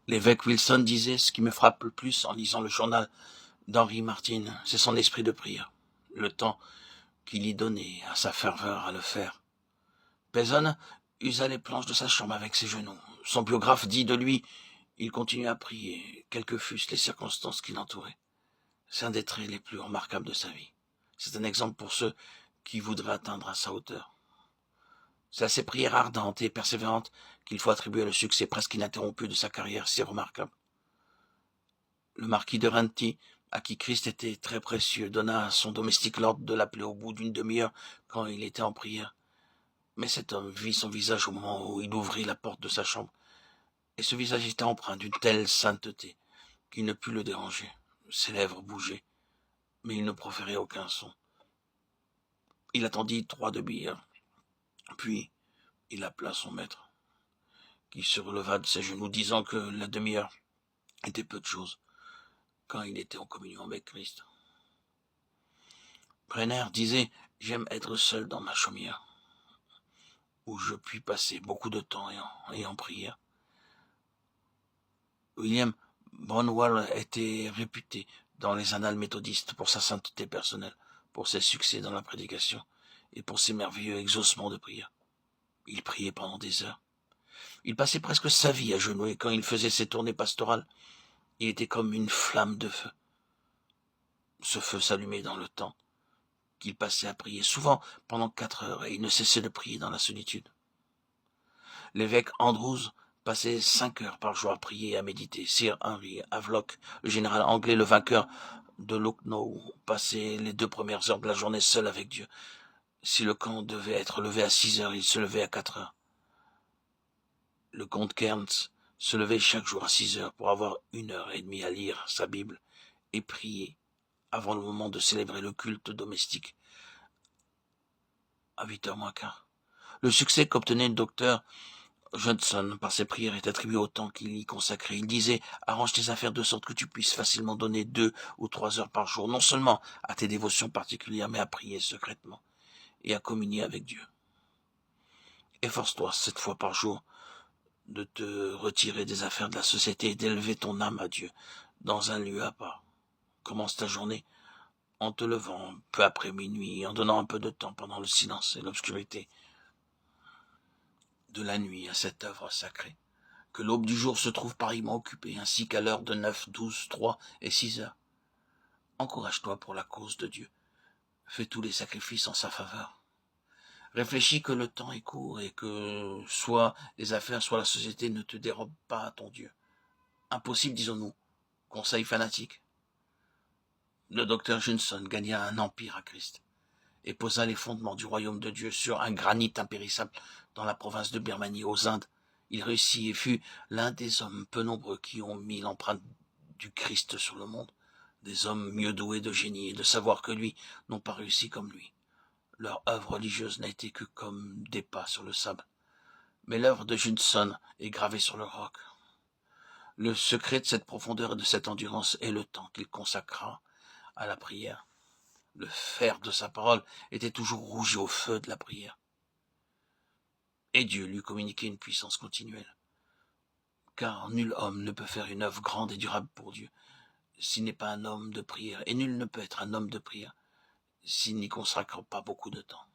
L'évêque Wilson disait: ce qui me frappe le plus en lisant le journal d'Henry Martin, c'est son esprit de prière, le temps qu'il y donnait à sa ferveur à le faire. Payson usa les planches de sa chambre avec ses genoux. Son biographe dit de lui: il continua à prier, quelles que fussent les circonstances qui l'entouraient. C'est un des traits les plus remarquables de sa vie. C'est un exemple pour ceux qui voudraient atteindre à sa hauteur. C'est à ses prières ardentes et persévérantes qu'il faut attribuer le succès presque ininterrompu de sa carrière si remarquable. Le marquis de Renty, à qui Christ était très précieux, donna à son domestique l'ordre de l'appeler au bout d'une demi-heure quand il était en prière. Mais cet homme vit son visage au moment où il ouvrit la porte de sa chambre, et ce visage était empreint d'une telle sainteté qu'il ne put le déranger. Ses lèvres bougeaient, mais il ne proférait aucun son. Il attendit 3 demi-heures, puis il appela son maître, qui se releva de ses genoux, disant que la demi-heure était peu de chose quand il était en communion avec Christ. Brenner disait: j'aime être seul dans ma chaumière, où je puis passer beaucoup de temps et en prière. William Bonwell était réputé dans les annales méthodistes pour sa sainteté personnelle, pour ses succès dans la prédication et pour ses merveilleux exaucements de prière. Il priait pendant des heures. Il passait presque sa vie à genoux, et quand il faisait ses tournées pastorales, il était comme une flamme de feu. Ce feu s'allumait dans le temps qu'il passait à prier, souvent pendant 4 heures, et il ne cessait de prier dans la solitude. L'évêque Andrews passait 5 heures par jour à prier et à méditer. Sir Henry Havelock, le général anglais, le vainqueur de Lucknow, passait les 2 premières heures de la journée seul avec Dieu. Si le camp devait être levé à 6 heures, il se levait à 4 heures. Le comte Cairns se levait chaque jour à 6 heures pour avoir 1 heure et demie à lire sa Bible et prier avant le moment de célébrer le culte domestique à 8 heures moins quart. Le succès qu'obtenait le docteur Johnson par ses prières est attribué au temps qu'il y consacrait. Il disait: arrange tes affaires de sorte que tu puisses facilement donner 2 ou 3 heures par jour, non seulement à tes dévotions particulières, mais à prier secrètement et à communier avec Dieu. Efforce-toi 7 fois par jour de te retirer des affaires de la société et d'élever ton âme à Dieu dans un lieu à part. Commence ta journée en te levant peu après minuit, en donnant un peu de temps pendant le silence et l'obscurité de la nuit à cette œuvre sacrée. Que l'aube du jour se trouve pareillement occupée, ainsi qu'à l'heure de 9, 12, 3 et 6 heures. Encourage-toi pour la cause de Dieu. Fais tous les sacrifices en sa faveur. Réfléchis que le temps est court et que soit les affaires, soit la société ne te dérobent pas à ton Dieu. Impossible, disons-nous. Conseil fanatique. Le docteur Johnson gagna un empire à Christ et posa les fondements du royaume de Dieu sur un granit impérissable dans la province de Birmanie, aux Indes. Il réussit et fut l'un des hommes peu nombreux qui ont mis l'empreinte du Christ sur le monde. Des hommes mieux doués de génie et de savoir que lui n'ont pas réussi comme lui. Leur œuvre religieuse n'a été que comme des pas sur le sable. Mais l'œuvre de Johnson est gravée sur le roc. Le secret de cette profondeur et de cette endurance est le temps qu'il consacra à la prière. Le fer de sa parole était toujours rougi au feu de la prière. Et Dieu lui communiquait une puissance continuelle. Car nul homme ne peut faire une œuvre grande et durable pour Dieu s'il n'est pas un homme de prière, et nul ne peut être un homme de prière s'il n'y consacre pas beaucoup de temps.